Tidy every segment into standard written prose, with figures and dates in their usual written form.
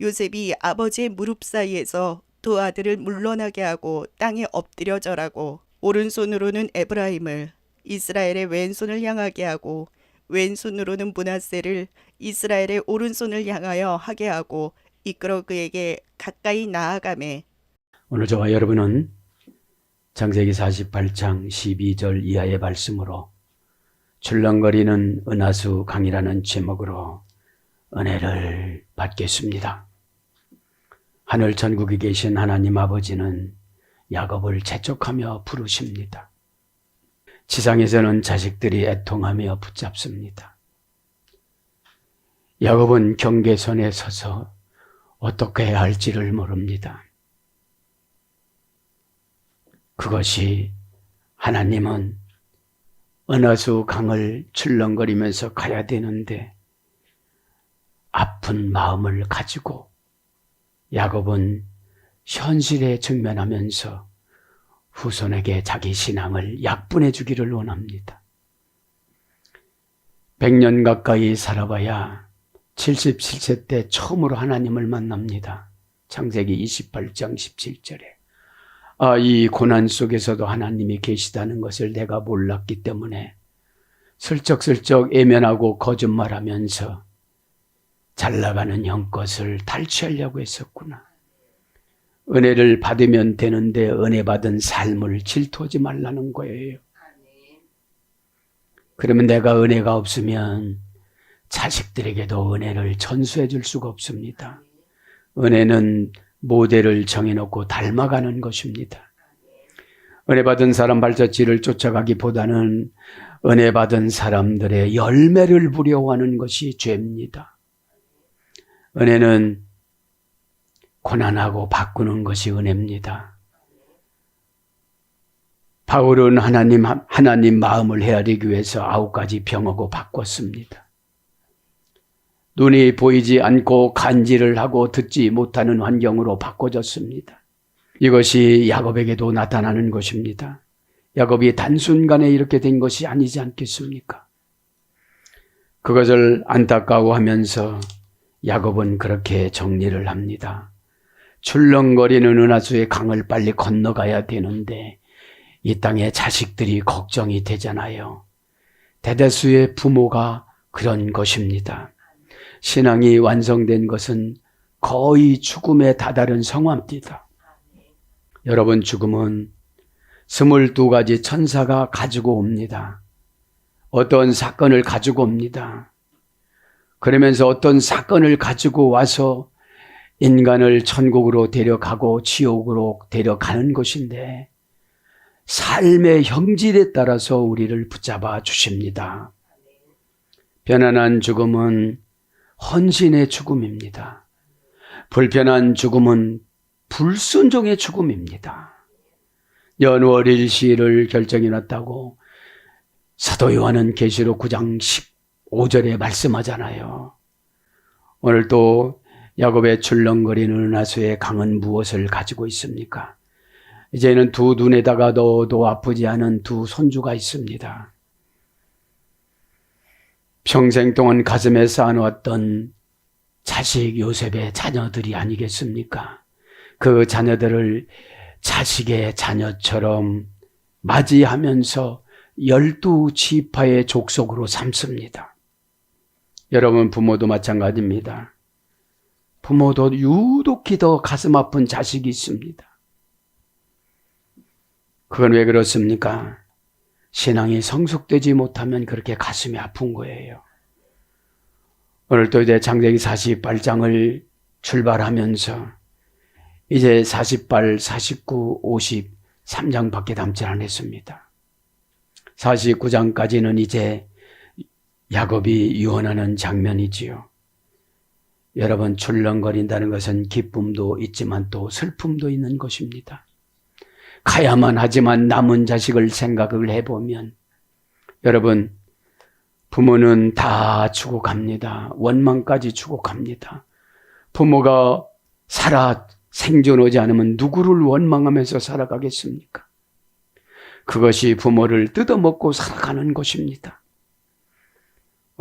요셉이 아버지의 무릎 사이에서 두 아들을 물러나게 하고 땅에 엎드려 절하고 오른손으로는 에브라임을 이스라엘의 왼손을 향하게 하고 왼손으로는 므낫세를 이스라엘의 오른손을 향하여 하게 하고 이끌어 그에게 가까이 나아가매. 오늘 저와 여러분은 창세기 48장 12절 이하의 말씀으로 출렁거리는 은하수 강이라는 제목으로 은혜를 받겠습니다. 하늘 천국에 계신 하나님 아버지는 야곱을 재촉하며 부르십니다. 지상에서는 자식들이 애통하며 붙잡습니다. 야곱은 경계선에 서서 어떻게 해야 할지를 모릅니다. 그것이 하나님은 은하수 강을 출렁거리면서 가야 되는데 아픈 마음을 가지고 야곱은 현실에 직면하면서 후손에게 자기 신앙을 약분해 주기를 원합니다. 100년 가까이 살아봐야 77세 때 처음으로 하나님을 만납니다. 창세기 28장 17절에 이 고난 속에서도 하나님이 계시다는 것을 내가 몰랐기 때문에 슬쩍슬쩍 애면하고 거짓말하면서 잘나가는 형것을 탈취하려고 했었구나. 은혜를 받으면 되는데 은혜 받은 삶을 질투하지 말라는 거예요. 그러면 내가 은혜가 없으면 자식들에게도 은혜를 전수해 줄 수가 없습니다. 은혜는 모델을 정해놓고 닮아가는 것입니다. 은혜 받은 사람 발자취를 쫓아가기보다는 은혜 받은 사람들의 열매를 부려워하는 것이 죄입니다. 은혜는 고난하고 바꾸는 것이 은혜입니다. 바울은 하나님 마음을 헤아리기 위해서 9가지 병하고 바꿨습니다. 눈이 보이지 않고 간질을 하고 듣지 못하는 환경으로 바꿔졌습니다. 이것이 야곱에게도 나타나는 것입니다. 야곱이 단순간에 이렇게 된 것이 아니지 않겠습니까? 그것을 안타까워하면서 야곱은 그렇게 정리를 합니다. 출렁거리는 은하수의 강을 빨리 건너가야 되는데 이 땅에 자식들이 걱정이 되잖아요. 대다수의 부모가 그런 것입니다. 신앙이 완성된 것은 거의 죽음에 다다른 상황입니다. 여러분, 죽음은 22가지 천사가 가지고 옵니다. 어떤 사건을 가지고 옵니다. 그러면서 어떤 사건을 가지고 와서 인간을 천국으로 데려가고 지옥으로 데려가는 것인데 삶의 형질에 따라서 우리를 붙잡아 주십니다. 편안한 죽음은 헌신의 죽음입니다. 불편한 죽음은 불순종의 죽음입니다. 연월일시를 결정해놨다고 사도 요한은 계시록 9장 15절에 말씀하잖아요. 오늘 또 야곱의 출렁거리는 은하수의 강은 무엇을 가지고 있습니까? 이제는 두 눈에다가 넣어도 아프지 않은 두 손주가 있습니다. 평생 동안 가슴에 쌓아놓았던 자식 요셉의 자녀들이 아니겠습니까? 그 자녀들을 자식의 자녀처럼 맞이하면서 12지파의 족속으로 삼습니다. 여러분, 부모도 마찬가지입니다. 부모도 유독히 더 가슴 아픈 자식이 있습니다. 그건 왜 그렇습니까? 신앙이 성숙되지 못하면 그렇게 가슴이 아픈 거예요. 오늘 또 이제 창세기 48장을 출발하면서 이제 48, 49, 50, 3장밖에 남지 않았습니다. 49장까지는 이제 야곱이 유언하는 장면이지요. 여러분, 출렁거린다는 것은 기쁨도 있지만 또 슬픔도 있는 것입니다. 가야만 하지만 남은 자식을 생각을 해보면 여러분, 부모는 다 죽어갑니다. 원망까지 죽어갑니다. 부모가 생존하지 않으면 누구를 원망하면서 살아가겠습니까? 그것이 부모를 뜯어먹고 살아가는 것입니다.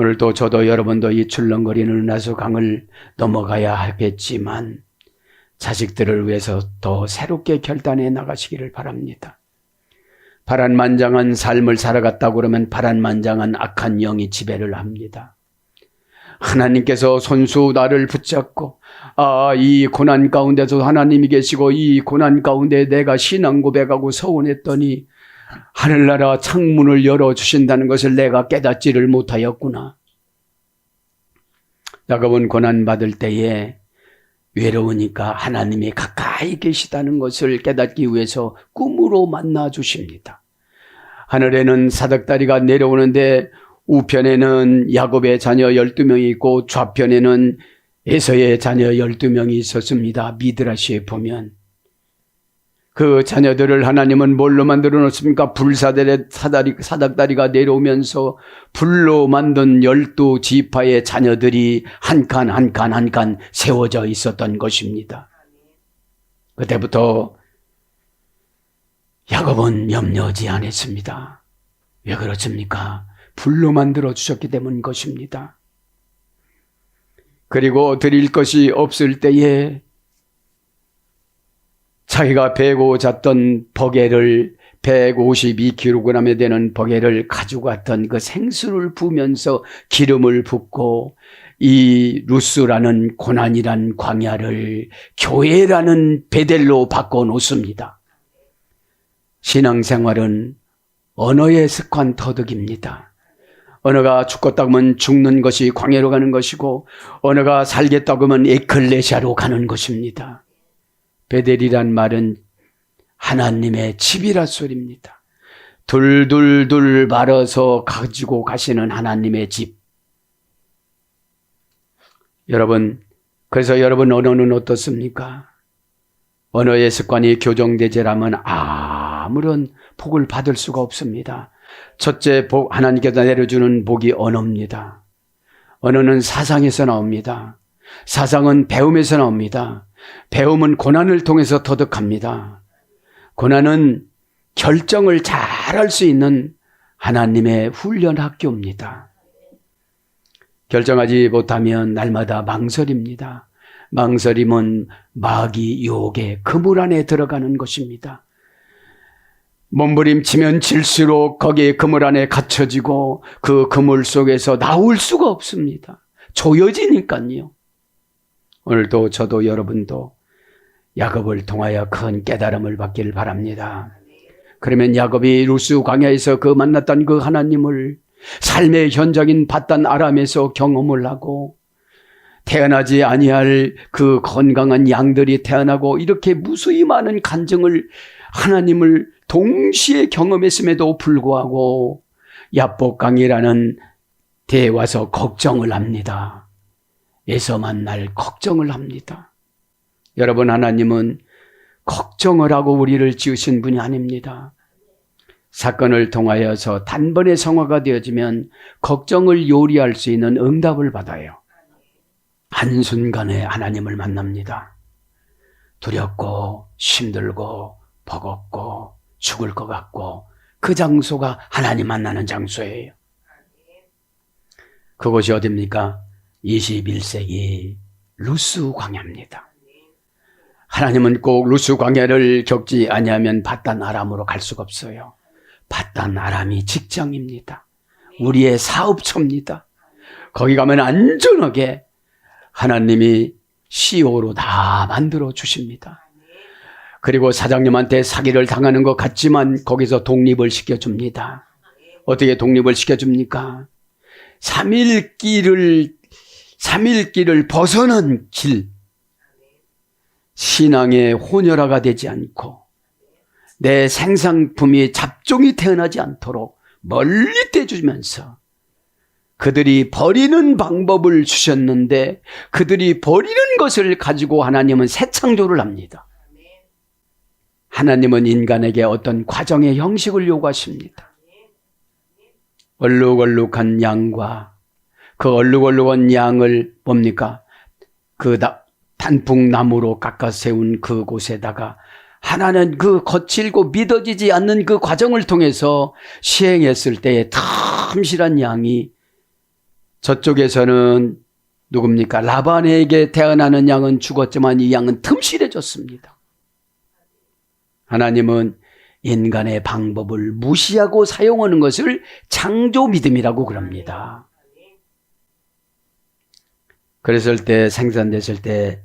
오늘도 저도 여러분도 이 출렁거리는 은하수 강을 넘어가야 하겠지만 자식들을 위해서 더 새롭게 결단해 나가시기를 바랍니다. 파란만장한 삶을 살아갔다고 그러면 파란만장한 악한 영이 지배를 합니다. 하나님께서 손수 나를 붙잡고 이 고난 가운데서 하나님이 계시고 이 고난 가운데 내가 신앙 고백하고 서원했더니 하늘나라 창문을 열어주신다는 것을 내가 깨닫지를 못하였구나. 야곱은 고난받을 때에 외로우니까 하나님이 가까이 계시다는 것을 깨닫기 위해서 꿈으로 만나 주십니다. 하늘에는 사닥다리가 내려오는데 우편에는 야곱의 자녀 12명이 있고 좌편에는 에서의 자녀 12명이 있었습니다. 미드라시에 보면 그 자녀들을 하나님은 뭘로 만들어 놓습니까? 사닥다리가 내려오면서 불로 만든 12지파의 자녀들이 한 칸 한 칸 한 칸 세워져 있었던 것입니다. 그때부터 야곱은 염려하지 않았습니다. 왜 그렇습니까? 불로 만들어 주셨기 때문인 것입니다. 그리고 드릴 것이 없을 때에 자기가 베고 잤던 버게를 152kg에 되는 버게를 가지고 갔던 그 생수를 부으면서 기름을 붓고 이 루스라는 고난이란 광야를 교회라는 베델로 바꿔놓습니다. 신앙생활은 언어의 습관 터득입니다. 언어가 죽겠다고 하면 죽는 것이 광야로 가는 것이고 언어가 살겠다고 하면 에클레시아로 가는 것입니다. 베델이란 말은 하나님의 집이라 소리입니다. 둘둘둘 말아서 가지고 가시는 하나님의 집. 여러분, 그래서 여러분 언어는 어떻습니까? 언어의 습관이 교정되지라면 아무런 복을 받을 수가 없습니다. 첫째 복, 하나님께서 내려주는 복이 언어입니다. 언어는 사상에서 나옵니다. 사상은 배움에서 나옵니다. 배움은 고난을 통해서 터득합니다. 고난은 결정을 잘할 수 있는 하나님의 훈련 학교입니다. 결정하지 못하면 날마다 망설입니다. 망설임은 마귀 유혹의 그물 안에 들어가는 것입니다. 몸부림치면 질수록 거기에 그물 안에 갇혀지고 그 그물 속에서 나올 수가 없습니다. 조여지니까요. 오늘도 저도 여러분도 야곱을 통하여 큰 깨달음을 받기를 바랍니다. 그러면 야곱이 루스 광야에서 그 만났던 그 하나님을 삶의 현장인 밧단 아람에서 경험을 하고 태어나지 아니할 그 건강한 양들이 태어나고 이렇게 무수히 많은 간증을 하나님을 동시에 경험했음에도 불구하고 야복강이라는 데에 와서 걱정을 합니다. 에서 만날 걱정을 합니다. 여러분, 하나님은 걱정을 하고 우리를 지으신 분이 아닙니다. 사건을 통하여서 단번에 성화가 되어지면 걱정을 요리할 수 있는 응답을 받아요. 한순간에 하나님을 만납니다. 두렵고 힘들고 버겁고 죽을 것 같고 그 장소가 하나님 만나는 장소예요. 그곳이 어디입니까? 21세기 루스 광야입니다. 하나님은 꼭 루스 광야를 겪지 아니하면 밧단 아람으로 갈 수가 없어요. 밧단 아람이 직장입니다. 우리의 사업처입니다. 거기 가면 안전하게 하나님이 CEO로 다 만들어 주십니다. 그리고 사장님한테 사기를 당하는 것 같지만 거기서 독립을 시켜줍니다. 어떻게 독립을 시켜줍니까? 3일 길을 벗어난 길, 신앙의 혼혈화가 되지 않고 내 생상품이 잡종이 태어나지 않도록 멀리 떼주면서 그들이 버리는 방법을 주셨는데 그들이 버리는 것을 가지고 하나님은 새 창조를 합니다. 하나님은 인간에게 어떤 과정의 형식을 요구하십니다. 얼룩얼룩한 양과 그 얼룩얼룩한 양을 뭡니까? 그 단풍나무로 깎아 세운 그곳에다가 하나는 그 거칠고 믿어지지 않는 그 과정을 통해서 시행했을 때에 탐실한 양이 저쪽에서는 누굽니까? 라반에게 태어나는 양은 죽었지만 이 양은 틈실해졌습니다. 하나님은 인간의 방법을 무시하고 사용하는 것을 창조 믿음이라고 그럽니다. 그랬을 때, 생산됐을 때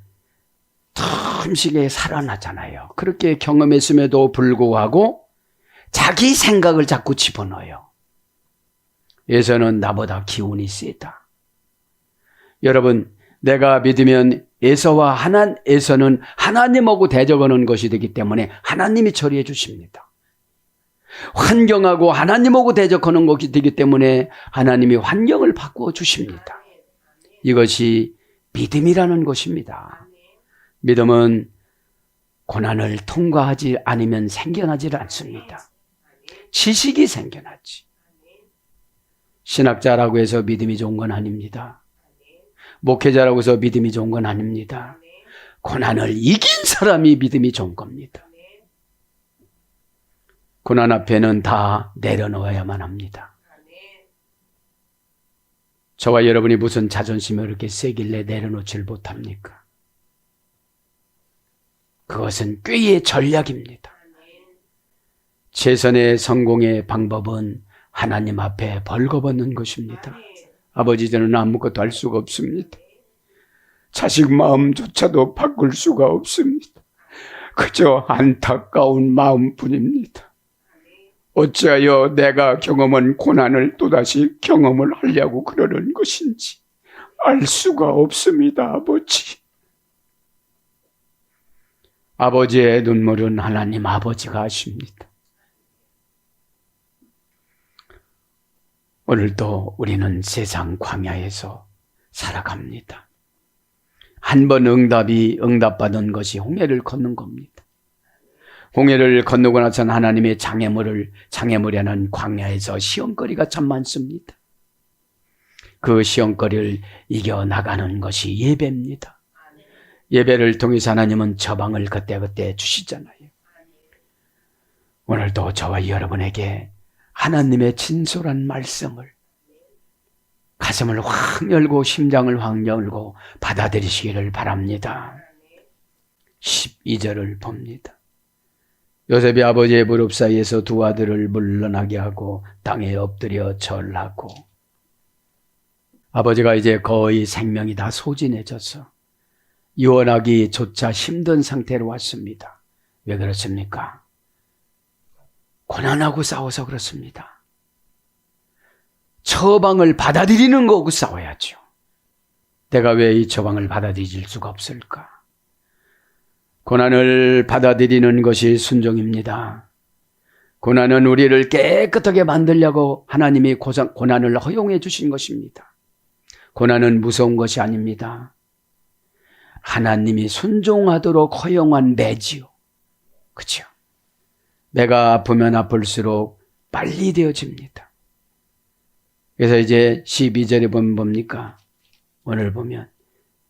틈식에 살아나잖아요. 그렇게 경험했음에도 불구하고 자기 생각을 자꾸 집어넣어요. 에서는 나보다 기운이 세다. 여러분, 내가 믿으면 에서와 에서는 하나님하고 대적하는 것이 되기 때문에 하나님이 처리해 주십니다. 환경하고 하나님하고 대적하는 것이 되기 때문에 하나님이 환경을 바꾸어 주십니다. 이것이 믿음이라는 것입니다. 믿음은 고난을 통과하지 않으면 생겨나지 않습니다. 지식이 생겨나지. 신학자라고 해서 믿음이 좋은 건 아닙니다. 목회자라고 해서 믿음이 좋은 건 아닙니다. 고난을 이긴 사람이 믿음이 좋은 겁니다. 고난 앞에는 다 내려놓아야만 합니다. 저와 여러분이 무슨 자존심이 그렇게 세길래 내려놓지를 못합니까? 그것은 꾀의 전략입니다. 최선의 성공의 방법은 하나님 앞에 벌거벗는 것입니다. 아버지, 저는 아무것도 할 수가 없습니다. 자식 마음조차도 바꿀 수가 없습니다. 그저 안타까운 마음뿐입니다. 어찌하여 내가 경험한 고난을 또다시 경험을 하려고 그러는 것인지 알 수가 없습니다, 아버지. 아버지의 눈물은 하나님 아버지가 아십니다. 오늘도 우리는 세상 광야에서 살아갑니다. 한 번 응답받은 것이 홍해를 건넌 겁니다. 홍해를 건너고 나서는 하나님의 장애물이라는 광야에서 시험거리가 참 많습니다. 그 시험거리를 이겨나가는 것이 예배입니다. 예배를 통해서 하나님은 처방을 그때그때 주시잖아요. 오늘도 저와 여러분에게 하나님의 진솔한 말씀을 가슴을 확 열고 심장을 확 열고 받아들이시기를 바랍니다. 12절을 봅니다. 요셉이 아버지의 무릎 사이에서 두 아들을 물러나게 하고 땅에 엎드려 절하고, 아버지가 이제 거의 생명이 다 소진해져서 유언하기조차 힘든 상태로 왔습니다. 왜 그렇습니까? 고난하고 싸워서 그렇습니다. 처방을 받아들이는 거고 싸워야죠. 내가 왜 이 처방을 받아들일 수가 없을까? 고난을 받아들이는 것이 순종입니다. 고난은 우리를 깨끗하게 만들려고 하나님이 고난을 허용해 주신 것입니다. 고난은 무서운 것이 아닙니다. 하나님이 순종하도록 허용한 매지요. 그렇죠? 내가 아프면 아플수록 빨리 되어집니다. 그래서 이제 12절에 보면 뭡니까? 오늘 보면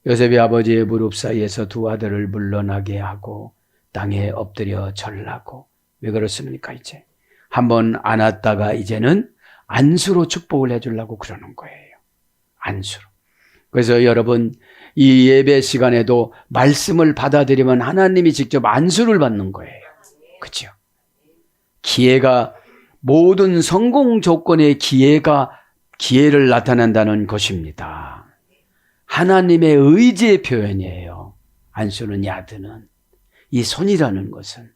요셉이 아버지의 무릎 사이에서 두 아들을 물러나게 하고 땅에 엎드려 절하고. 왜 그렇습니까? 이제 한번 안았다가 이제는 안수로 축복을 해주려고 그러는 거예요. 안수로. 그래서 여러분, 이 예배 시간에도 말씀을 받아들이면 하나님이 직접 안수를 받는 거예요. 그렇죠? 기회가, 모든 성공 조건의 기회를 나타낸다는 것입니다. 하나님의 의지의 표현이에요. 안수는 야드는. 이 손이라는 것은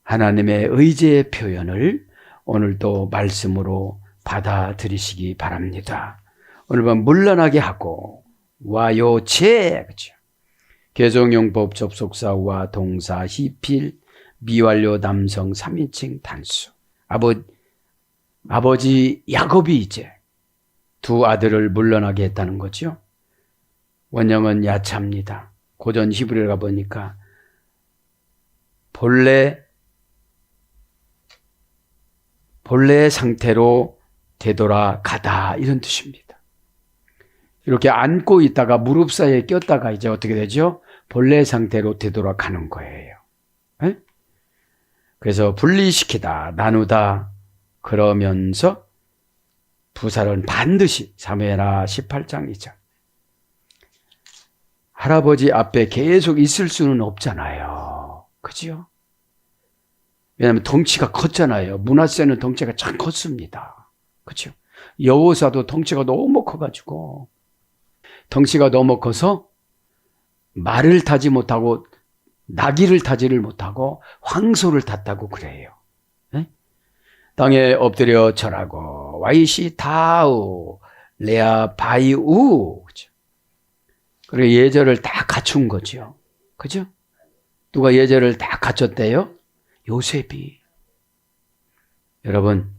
하나님의 의지의 표현을 오늘도 말씀으로 받아들이시기 바랍니다. 오늘 밤 물러나게 하고 와요체, 그렇죠? 개정용법 접속사와 동사 히필 미완료 남성 3인칭 단수. 아버지 야곱이 이제 두 아들을 물러나게 했다는 거죠. 원형은 야차입니다. 고전 히브리를 가보니까 본래의 상태로 되돌아가다, 이런 뜻입니다. 이렇게 안고 있다가 무릎 사이에 꼈다가 이제 어떻게 되죠? 본래 상태로 되돌아가는 거예요. 에? 그래서 분리시키다, 나누다, 그러면서 부살은 반드시 사무엘하 18장이죠. 할아버지 앞에 계속 있을 수는 없잖아요. 그죠? 왜냐하면 덩치가 컸잖아요. 므낫세는 덩치가 참 컸습니다. 그죠? 여호사도 덩치가 너무 커가지고 덩치가 너무 커서 말을 타지 못하고 나귀를 타지를 못하고 황소를 탔다고 그래요. 네? 땅에 엎드려 절하고 와이시 타우 레아 바이우. 그죠? 그리고 예절을 다 갖춘 거죠. 그죠? 누가 예절을 다 갖췄대요? 요셉이. 여러분,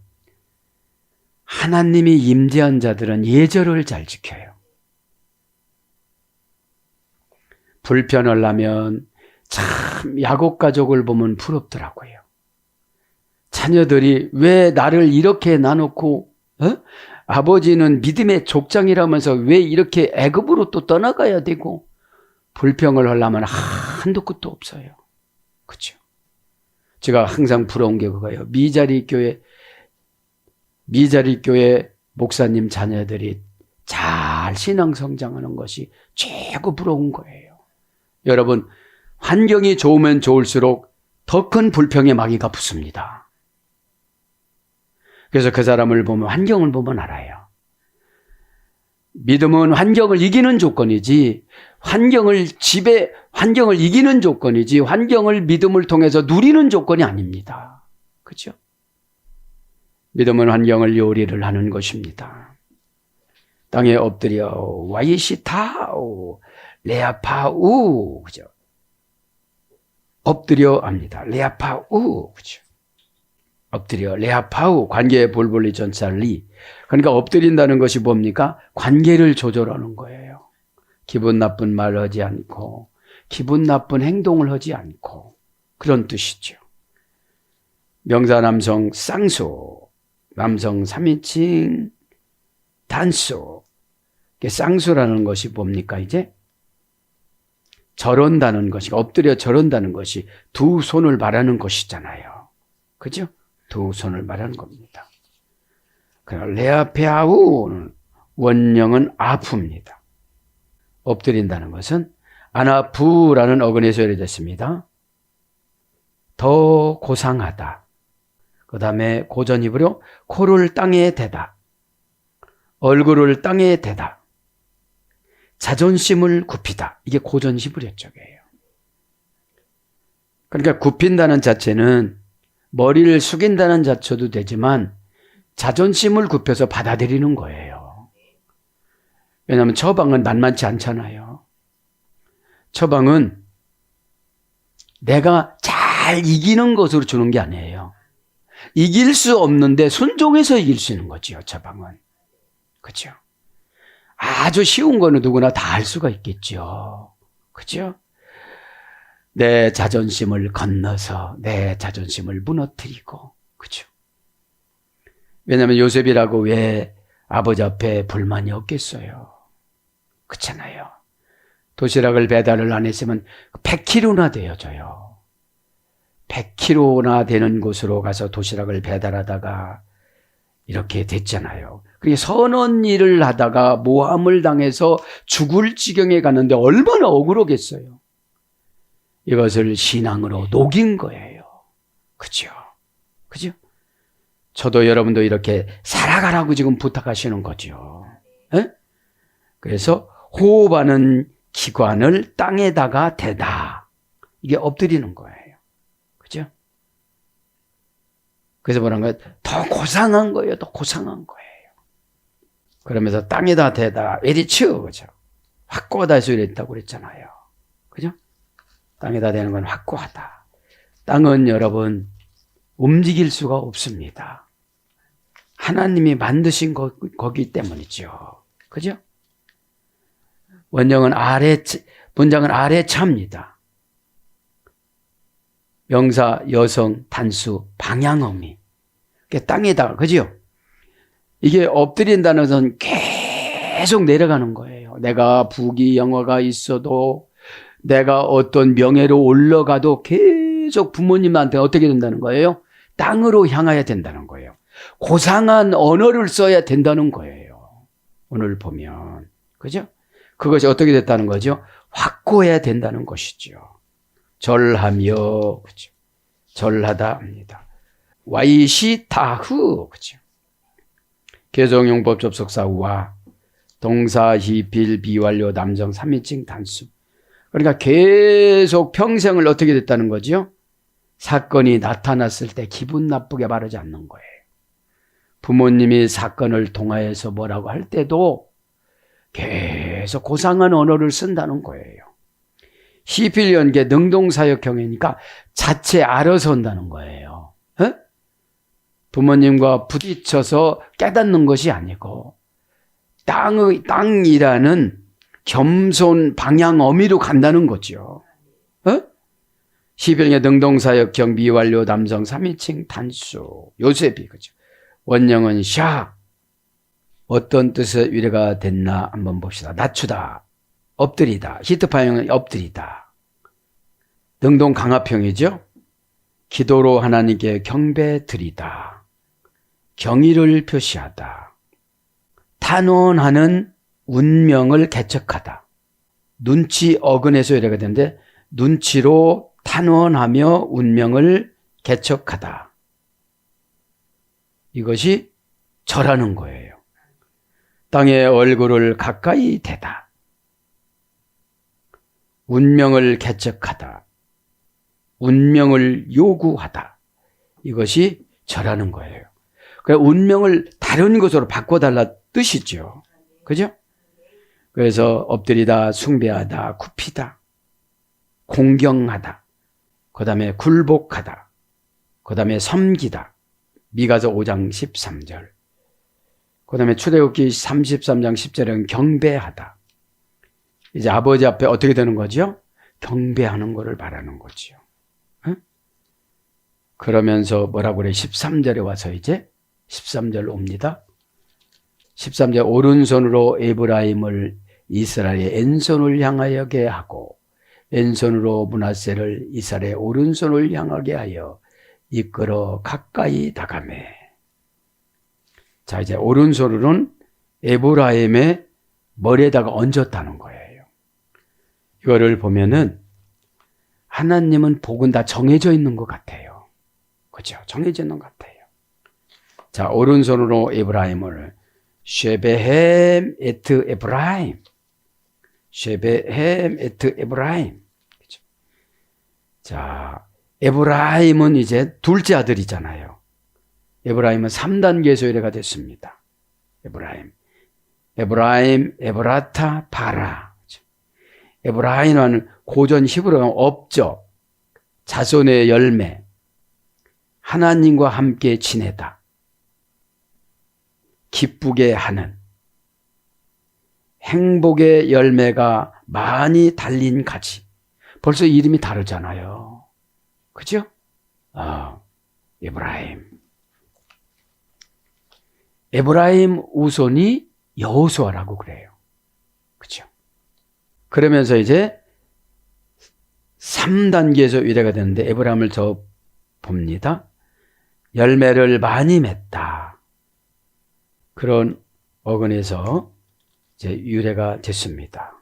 하나님이 임재한 자들은 예절을 잘 지켜요. 불편을 하면 참 야곱 가족을 보면 부럽더라고요. 자녀들이 왜 나를 이렇게 나놓고 아버지는 믿음의 족장이라면서 왜 이렇게 애굽으로 또 떠나가야 되고 불평을 하려면 한도 끝도 없어요. 그렇죠? 제가 항상 부러운 게 그거예요. 미자리 교회 목사님 자녀들이 잘 신앙 성장하는 것이 최고 부러운 거예요. 여러분, 환경이 좋으면 좋을수록 더 큰 불평의 마귀가 붙습니다. 그래서 그 사람을 보면 환경을 보면 알아요. 믿음은 환경을 이기는 조건이지 환경을 이기는 조건이지 환경을 믿음을 통해서 누리는 조건이 아닙니다. 그렇죠? 믿음은 환경을 요리를 하는 것입니다. 땅에 엎드려 와이시타우 레아파우. 그죠? 엎드려 합니다. 레아파우. 그죠? 엎드려 레아파우. 관계의 볼볼리 전찰리. 그러니까 엎드린다는 것이 뭡니까? 관계를 조절하는 거예요. 기분 나쁜 말 하지 않고 기분 나쁜 행동을 하지 않고 그런 뜻이죠. 명사 남성 쌍수, 남성 3인칭 단수. 쌍수라는 것이 뭡니까 이제? 저런다는 것이, 엎드려 저런다는 것이 두 손을 말하는 것이잖아요. 그죠? 두 손을 말하는 겁니다. 레아페아우는 원령은 아프입니다. 엎드린다는 것은 아나부라는 어근에서 유래됐습니다. 더 고상하다. 그 다음에 고전입으로 코를 땅에 대다. 얼굴을 땅에 대다. 자존심을 굽히다. 이게 고전 히브리어적이에요. 그러니까 굽힌다는 자체는 머리를 숙인다는 자체도 되지만 자존심을 굽혀서 받아들이는 거예요. 왜냐하면 처방은 만만치 않잖아요. 처방은 내가 잘 이기는 것으로 주는 게 아니에요. 이길 수 없는데 순종해서 이길 수 있는 거지요, 처방은. 그렇죠? 아주 쉬운 거는 누구나 다 할 수가 있겠죠. 그렇죠? 내 자존심을 건너서 내 자존심을 무너뜨리고. 그렇죠? 왜냐하면 요셉이라고 왜 아버지 앞에 불만이 없겠어요. 그렇잖아요. 도시락을 배달을 안 했으면 100km나 되어져요. 100km나 되는 곳으로 가서 도시락을 배달하다가 이렇게 됐잖아요. 그게 선한 일을 하다가 모함을 당해서 죽을 지경에 갔는데 얼마나 억울하겠어요. 이것을 신앙으로 녹인 거예요. 그죠? 그죠? 저도 여러분도 이렇게 살아가라고 지금 부탁하시는 거죠. 에? 그래서 호흡하는 기관을 땅에다가 대다. 이게 엎드리는 거예요. 그죠? 그래서 뭐라는 거예요? 더 고상한 거예요. 더 고상한 거예요. 그러면서 땅에다 대다. 에디츠. 그죠? 확고하다 소리 했다고 그랬잖아요. 그죠? 땅에다 대는 건 확고하다. 땅은 여러분 움직일 수가 없습니다. 하나님이 거기 때문이죠. 그죠? 문장은 아래 차입니다. 명사, 여성, 단수, 방향어미. 땅에다가, 그죠? 이게 엎드린다는 것은 계속 내려가는 거예요. 내가 부귀영화가 있어도 내가 어떤 명예로 올라가도 계속 부모님한테 어떻게 된다는 거예요? 땅으로 향해야 된다는 거예요. 고상한 언어를 써야 된다는 거예요. 오늘 보면. 그죠? 그것이 어떻게 됐다는 거죠? 확고해야 된다는 것이죠. 절하며, 그죠? 절하다 합니다. 와이시타흐, 그죠? 개성용법 접속사 우와, 동사 히필 비완료 남정 3인칭 단수. 그러니까 계속 평생을 어떻게 됐다는 거죠? 사건이 나타났을 때 기분 나쁘게 바르지 않는 거예요. 부모님이 사건을 통하여서 뭐라고 할 때도 계속 고상한 언어를 쓴다는 거예요. 히필 연계 능동사역형이니까 자체 알아서 한다는 거예요. 에? 부모님과 부딪혀서 깨닫는 것이 아니고 땅이라는 겸손 방향 어미로 간다는 거죠. 히필 연계 능동사역형 미완료 남성 3인칭 단수 요셉이 그죠. 원형은 샤. 어떤 뜻의 유래가 됐나 한번 봅시다. 낮추다, 엎드리다. 히트파형은 엎드리다. 능동 강압형이죠. 기도로 하나님께 경배 드리다. 경의를 표시하다. 탄원하는 운명을 개척하다. 눈치 어근에서 유래가 되는데 눈치로 탄원하며 운명을 개척하다. 이것이 절하는 거예요. 땅의 얼굴을 가까이 대다. 운명을 개척하다. 운명을 요구하다. 이것이 절하는 거예요. 그러니까 운명을 다른 것으로 바꿔달라 뜻이죠. 그죠? 그래서 엎드리다, 숭배하다, 굽히다, 공경하다, 그 다음에 굴복하다, 그 다음에 섬기다. 미가서 5장 13절. 그 다음에 출애굽기 33장 10절은 경배하다. 이제 아버지 앞에 어떻게 되는 거죠? 경배하는 것을 바라는 거죠. 응? 그러면서 뭐라고 그래? 13절에 와서 이제 13절 옵니다. 13절 오른손으로 에브라임을 이스라엘의 왼손을 향하게 하고 왼손으로 므낫세를 이스라엘의 오른손을 향하게 하여 이끌어 가까이 다가매. 자, 이제 오른손으로는 에브라임의 머리에다가 얹었다는 거예요. 이거를 보면은 하나님은 복은 다 정해져 있는 것 같아요. 그죠? 정해져 있는 것 같아요. 자, 오른손으로 에브라임을 쉐베헴 에트 에브라임. 쉐베헴 에트 에브라임. 그죠? 자, 에브라임은 이제 둘째 아들이잖아요. 에브라임은 3단계 소유가 됐습니다. 에브라임, 에브라타, 바라. 에브라임은 고전 히브리어는 업적, 자손의 열매, 하나님과 함께 지내다, 기쁘게 하는, 행복의 열매가 많이 달린 가지. 벌써 이름이 다르잖아요. 그죠? 에브라임 우손이 여호수아라고 그래요. 그죠? 그러면서 이제 3단계에서 유래가 되는데 에브라임을 저 봅니다. 열매를 많이 맺다. 그런 어근에서 이제 유래가 됐습니다.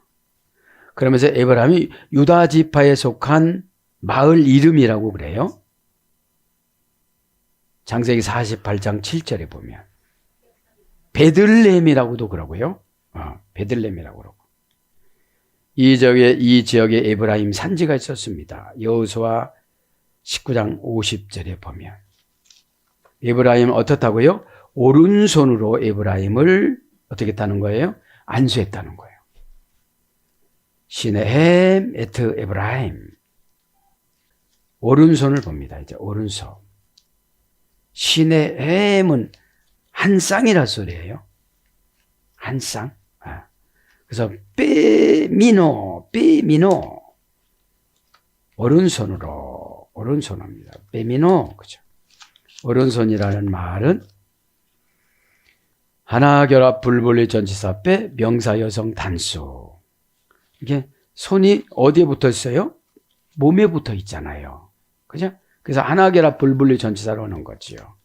그러면서 에브라임이 유다 지파에 속한 마을 이름이라고 그래요. 창세기 48장 7절에 보면 베들레헴이라고도 그러고요. 베들레헴이라고 그러고. 이 지역에 에브라임 산지가 있었습니다. 여호수아 19장 50절에 보면 에브라임 어떻다고요? 오른손으로 에브라임을 어떻게 했다는 거예요? 안수했다는 거예요. 시네헴 에트 에브라임. 오른손을 봅니다. 이제 오른손. 시네헴은 한 쌍이라 소리예요. 한 쌍. 그래서 빼미노. 오른손입니다. 빼미노. 그죠? 오른손이라는 말은 하나 결합 불분리 전치사 빼 명사 여성 단수. 이게 손이 어디에 붙어 있어요? 몸에 붙어 있잖아요. 그죠? 그래서 하나 결합 불분리 전치사로 오는 거지요.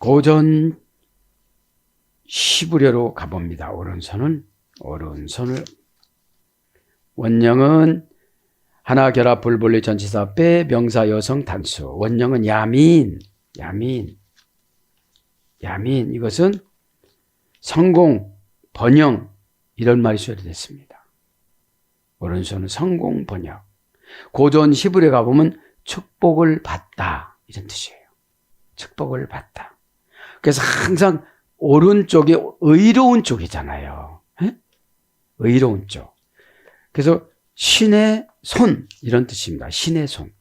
고전 시부려로 가봅니다. 오른손을 원령은 하나 결합 불분리 전치사 빼 명사 여성 단수. 원령은 야민 이것은 성공 번영 이런 말이 수혈됐습니다. 오른손은 성공 번영. 고전 시부려 가보면 축복을 받다 이런 뜻이에요. 축복을 받다. 그래서 항상 오른쪽이 의로운 쪽이잖아요. 에? 의로운 쪽. 그래서 신의 손 이런 뜻입니다. 신의 손.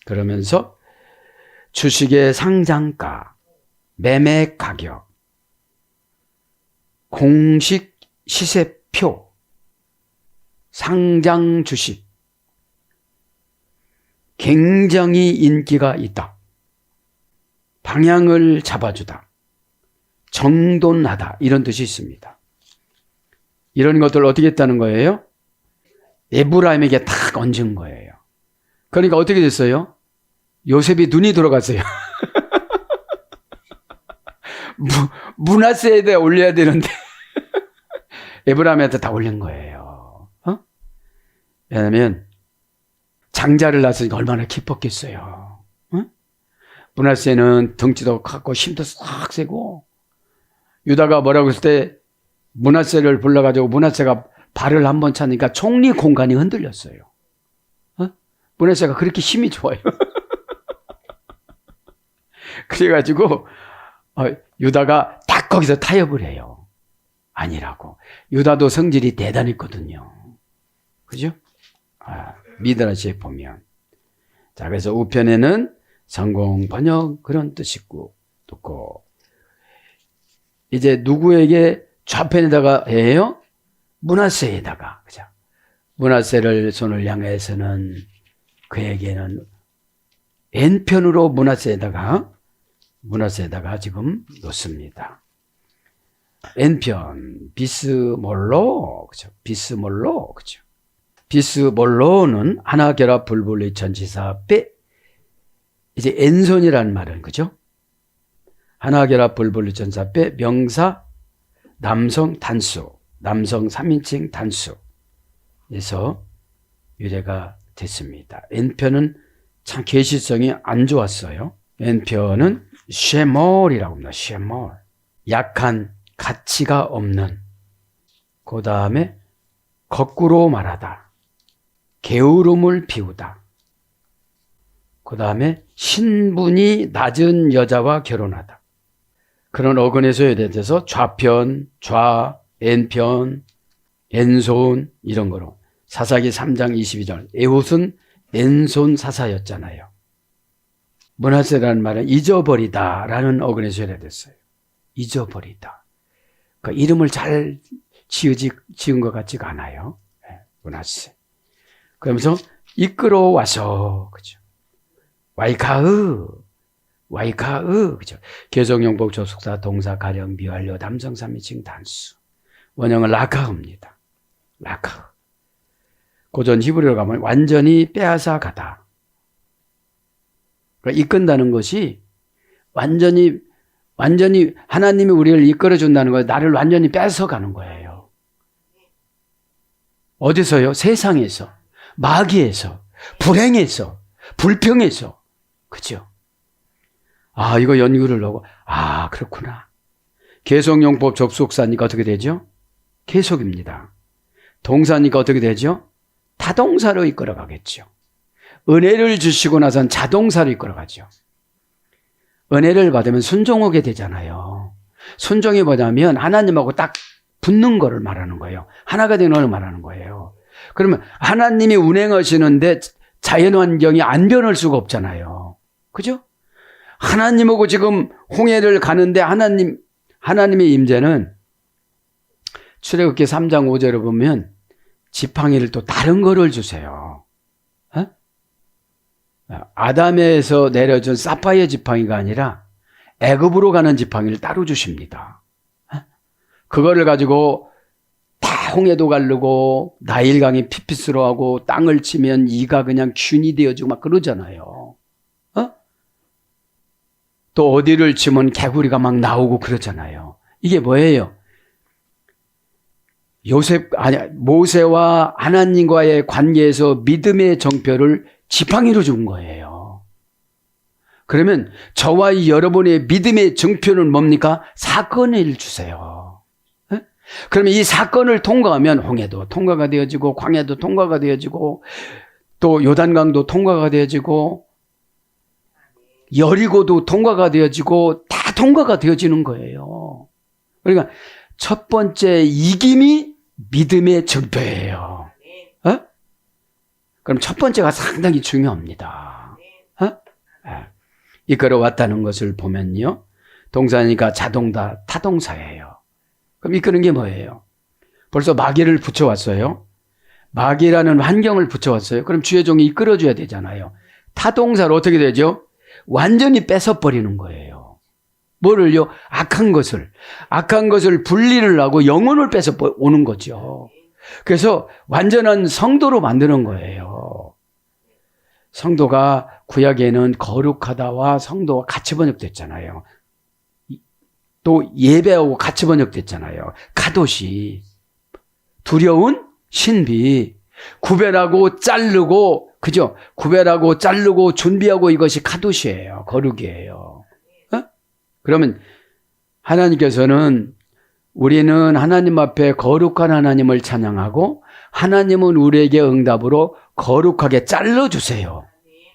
그러면서 주식의 상장가, 매매 가격, 공식 시세표, 상장 주식, 굉장히 인기가 있다. 방향을 잡아주다. 정돈하다. 이런 뜻이 있습니다. 이런 것들을 어떻게 했다는 거예요? 에브라임에게 탁 얹은 거예요. 그러니까 어떻게 됐어요? 요셉이 눈이 돌아갔어요. 므낫세에다 올려야 되는데 에브라임한테 다 올린 거예요. 왜냐하면 장자를 낳았으니까 얼마나 기뻤겠어요. 므낫세는 덩치도 크고 힘도 싹 세고, 유다가 뭐라고 했을 때 므낫세를 불러가지고 므낫세가 발을 한번 차니까 총리 공간이 흔들렸어요. 므낫세가 그렇게 힘이 좋아요. 그래가지고 유다가 딱 거기서 타협을 해요. 아니라고. 유다도 성질이 대단했거든요. 그죠? 미드라시에 보면. 자, 그래서 우편에는 성공, 번영 그런 뜻이 있고, 이제 누구에게 좌편에다가 해요? 므낫세에다가. 그죠? 므낫세를 손을 향해서는 그에게는 N편으로 므낫세에다가 지금 놓습니다. N편, 비스몰로, 그죠? 그죠? 비스몰로는 하나 결합 불분리 전치사 빼, 이제 N손이라는 말은, 그죠? 하나 결합 불분리 전치사 빼 명사 남성 단수, 남성 3인칭 단수에서 유래가 됐습니다. N편은 참 계시성이 안 좋았어요. N편은 쉐몰이라고 합니다. 쉐몰. 약한, 가치가 없는. 그 다음에 거꾸로 말하다. 게으름을 피우다. 그 다음에 신분이 낮은 여자와 결혼하다. 그런 어근에서 대해서 좌편, N편, N손 이런 거로. 사사기 3장 22절. 에훗은 N손 사사였잖아요. 므낫세라는 말은 잊어버리다라는 어근에서 유래됐어요. 잊어버리다. 그러니까 이름을 잘 지은 것 같지가 않아요. 므낫세. 그러면서 이끌어와서, 그죠? 와이카으, 그죠? 개성용법 조숙사 동사 가령 미완료 남성 3인칭 단수. 원형은 라카흐입니다. 라카흐. 고전 히브리어로 가면 완전히 빼앗아 가다. 그러니까 이끈다는 것이 완전히 하나님이 우리를 이끌어준다는 거예요. 나를 완전히 뺏어가는 거예요. 어디서요? 세상에서, 마귀에서, 불행에서, 불평에서. 그죠? 이거 연구를 하고, 그렇구나. 계속용법 접속사니까 어떻게 되죠? 계속입니다. 동사니까 어떻게 되죠? 타동사로 이끌어가겠죠. 은혜를 주시고 나선 자동사로 이끌어가죠. 은혜를 받으면 순종하게 되잖아요. 순종이 뭐냐면 하나님하고 딱 붙는 거를 말하는 거예요. 하나가 되는 걸 말하는 거예요. 그러면 하나님이 운행하시는데 자연환경이 안 변할 수가 없잖아요. 그죠? 하나님하고 지금 홍해를 가는데 하나님의 임재는 출애굽기 3장 5절에 보면 지팡이를 또 다른 거를 주세요. 아담에서 내려준 사파이어 지팡이가 아니라 애굽으로 가는 지팡이를 따로 주십니다. 그거를 가지고 다 홍해도 가르고 나일강이 피피스로하고 땅을 치면 이가 그냥 균이 되어지고 막 그러잖아요. 또 어디를 치면 개구리가 막 나오고 그러잖아요. 이게 뭐예요? 모세와 하나님과의 관계에서 믿음의 정표를 지팡이로 준 거예요. 그러면 저와 여러분의 믿음의 정표는 뭡니까? 사건을 주세요. 에? 그러면 이 사건을 통과하면 홍해도 통과가 되어지고 광야도 통과가 되어지고 또 요단강도 통과가 되어지고 여리고도 통과가 되어지고 다 통과가 되어지는 거예요. 그러니까 첫 번째 이김이 믿음의 정표예요. 어? 그럼 첫 번째가 상당히 중요합니다. 어? 이끌어 왔다는 것을 보면요. 동사니까 자동다 타동사예요. 그럼 이끄는 게 뭐예요? 벌써 마귀를 붙여왔어요. 마귀라는 환경을 붙여왔어요. 그럼 주의 종이 이끌어줘야 되잖아요. 타동사로 어떻게 되죠? 완전히 뺏어버리는 거예요. 뭐를요? 악한 것을 분리를 하고 영혼을 뺏어 오는 거죠. 그래서 완전한 성도로 만드는 거예요. 성도가 구약에는 거룩하다와 성도와 같이 번역됐잖아요. 또 예배하고 같이 번역됐잖아요. 카도시, 두려운 신비, 구별하고 자르고, 그죠? 구별하고 자르고 준비하고 이것이 카도시예요. 거룩이에요. 어? 그러면 하나님께서는 우리는 하나님 앞에 거룩한 하나님을 찬양하고 하나님은 우리에게 응답으로 거룩하게 잘라주세요.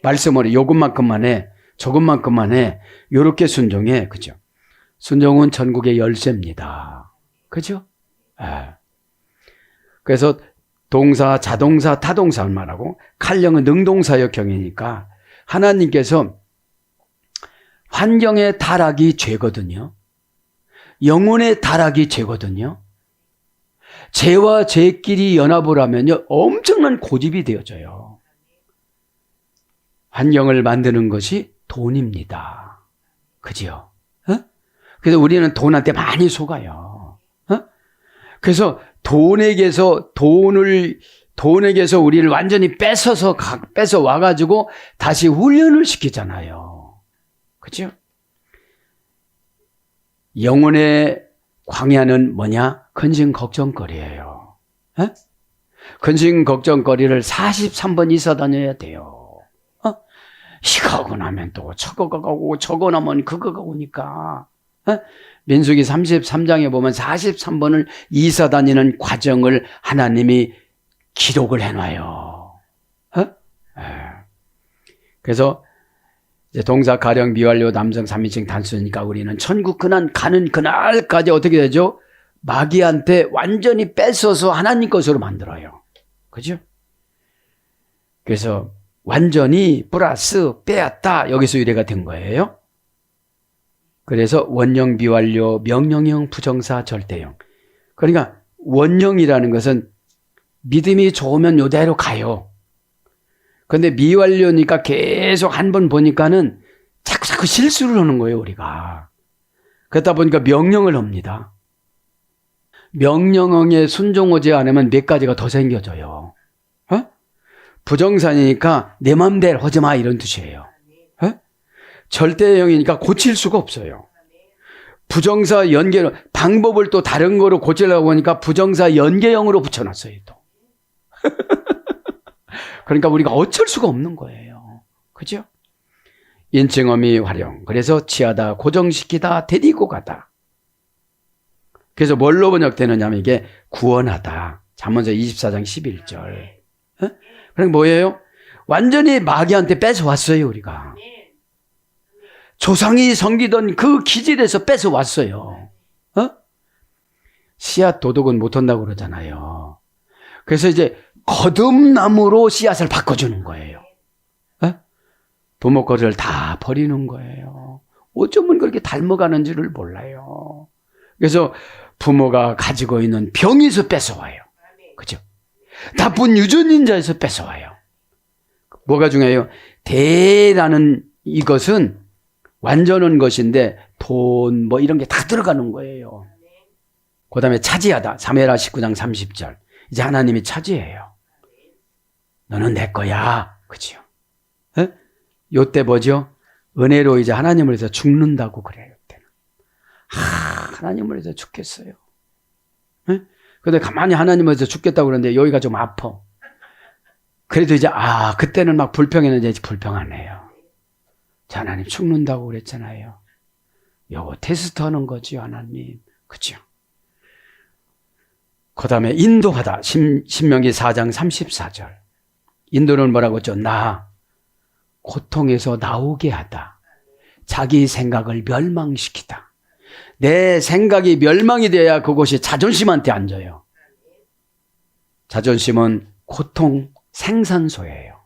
말씀으로 요것만큼만 해, 저것만큼만 해, 요렇게 순종해. 그죠? 순종은 전국의 열쇠입니다. 그죠? 그래서 동사, 자동사, 타동사를 말하고 칼령은 능동사역형이니까 하나님께서 환경의 타락이 죄거든요. 영혼의 타락이 죄거든요. 죄와 죄끼리 연합을 하면요 엄청난 고집이 되어져요. 환경을 만드는 것이 돈입니다. 그지요? 어? 그래서 우리는 돈한테 많이 속아요. 어? 그래서 돈에게서 우리를 완전히 뺏어 와가지고 다시 훈련을 시키잖아요. 그죠? 영혼의 광야는 뭐냐? 근심 걱정거리예요. 에? 근심 걱정거리를 43번 있어 다녀야 돼요. 이거 하고 나면 또 저거가 가고 저거 나면 그거가 오니까. 민수기 33장에 보면 43번을 이사 다니는 과정을 하나님이 기록을 해놔요. 그래서 이제 동사 가령 미완료 남성 3인칭 단수니까 우리는 천국 가는 그날까지 어떻게 되죠? 마귀한테 완전히 뺏어서 하나님 것으로 만들어요. 그죠? 그래서 완전히 플러스 빼앗다 여기서 유래가 된 거예요. 그래서 원형 비완료 명령형 부정사 절대형. 그러니까 원형이라는 것은 믿음이 좋으면 요대로 가요. 근데 미완료니까 계속 한 번 보니까는 자꾸 실수를 하는 거예요, 우리가. 그러다 보니까 명령을 합니다. 명령형에 순종하지 않으면 몇 가지가 더 생겨져요. 부정사니까 내 맘대로 하지 마 이런 뜻이에요. 절대형이니까 고칠 수가 없어요. 부정사 연계 방법을 또 다른 거로 고치려고 하니까 부정사 연계형으로 붙여놨어요. 또. 그러니까 우리가 어쩔 수가 없는 거예요. 그죠? 인칭어미 활용. 그래서 취하다, 고정시키다, 데리고 가다. 그래서 뭘로 번역되느냐 하면 이게 구원하다. 잠언서 24장 11절. 그럼 뭐예요? 완전히 마귀한테 뺏어왔어요, 우리가. 조상이 섬기던 그 기질에서 뺏어왔어요. 씨앗 도둑은 못한다고 그러잖아요. 그래서 이제 거듭남으로 씨앗을 바꿔주는 거예요. 부모 것을 다 버리는 거예요. 어쩌면 그렇게 닮아가는지를 몰라요. 그래서 부모가 가지고 있는 병에서 뺏어와요. 그죠? 나쁜 유전인자에서 뺏어와요. 뭐가 중요해요? 대라는 이것은 완전한 것인데 돈 뭐 이런 게 다 들어가는 거예요. 그 다음에 차지하다. 사무엘하 19장 30절. 이제 하나님이 차지해요. 너는 내 거야. 그죠? 요때 뭐죠? 은혜로 이제 하나님을 위해서 죽는다고 그래요. 그때는. 하나님을 위해서 죽겠어요. 네? 근데 가만히 하나님을 위해서 죽겠다고 그러는데 여기가 좀 아파. 그래도 이제 그때는 막 불평했는데 이제 불평하네요. 자, 하나님 죽는다고 그랬잖아요. 요거 테스트하는 거지요, 하나님. 그죠? 그 다음에 인도하다. 신명기 4장 34절. 인도는 뭐라고 했죠? 고통에서 나오게 하다. 자기 생각을 멸망시키다. 내 생각이 멸망이 돼야 그곳이 자존심한테 앉아요. 자존심은 고통 생산소예요.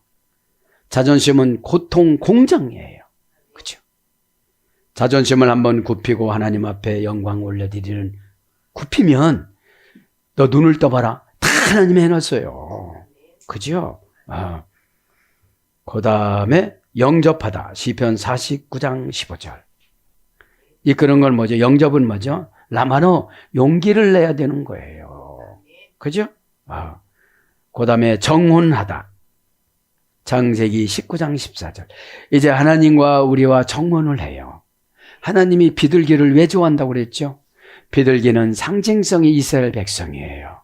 자존심은 고통 공장이에요. 그렇죠? 자존심을 한번 굽히고 하나님 앞에 영광 올려드리는 굽히면 너 눈을 떠봐라. 다 하나님이 해놨어요. 그죠? 그 다음에 영접하다. 시편 49장 15절. 이끄는 건 뭐죠? 영접은 뭐죠? 라마노 용기를 내야 되는 거예요. 그죠? 그 다음에 정혼하다. 창세기 19장 14절. 이제 하나님과 우리와 정혼을 해요. 하나님이 비둘기를 왜 좋아한다고 그랬죠? 비둘기는 상징성이 이스라엘 백성이에요.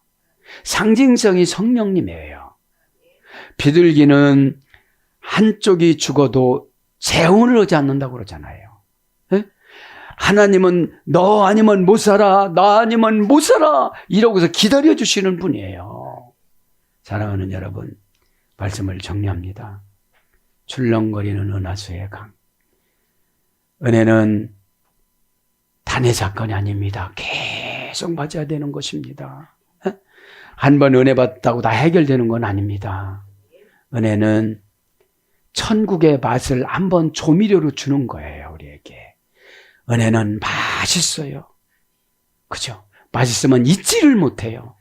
상징성이 성령님이에요. 비둘기는 한쪽이 죽어도 재혼을 하지 않는다고 그러잖아요. 네? 하나님은 너 아니면 못 살아, 나 아니면 못 살아 이러고서 기다려주시는 분이에요. 사랑하는 여러분, 말씀을 정리합니다. 출렁거리는 은하수의 강. 은혜는 단의 사건이 아닙니다. 계속 맞아야 되는 것입니다. 한 번 은혜 받았다고 다 해결되는 건 아닙니다. 은혜는 천국의 맛을 한번 조미료로 주는 거예요, 우리에게. 은혜는 맛있어요. 그죠? 맛있으면 잊지를 못해요.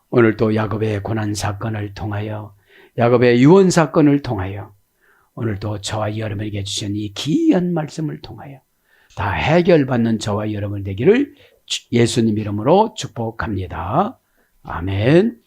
오늘 또 야곱의 고난 사건을 통하여, 야곱의 유언 사건을 통하여, 오늘 또 저와 여러분에게 주신 이 귀한 말씀을 통하여 다 해결받는 저와 여러분 되기를 예수님 이름으로 축복합니다. 아멘.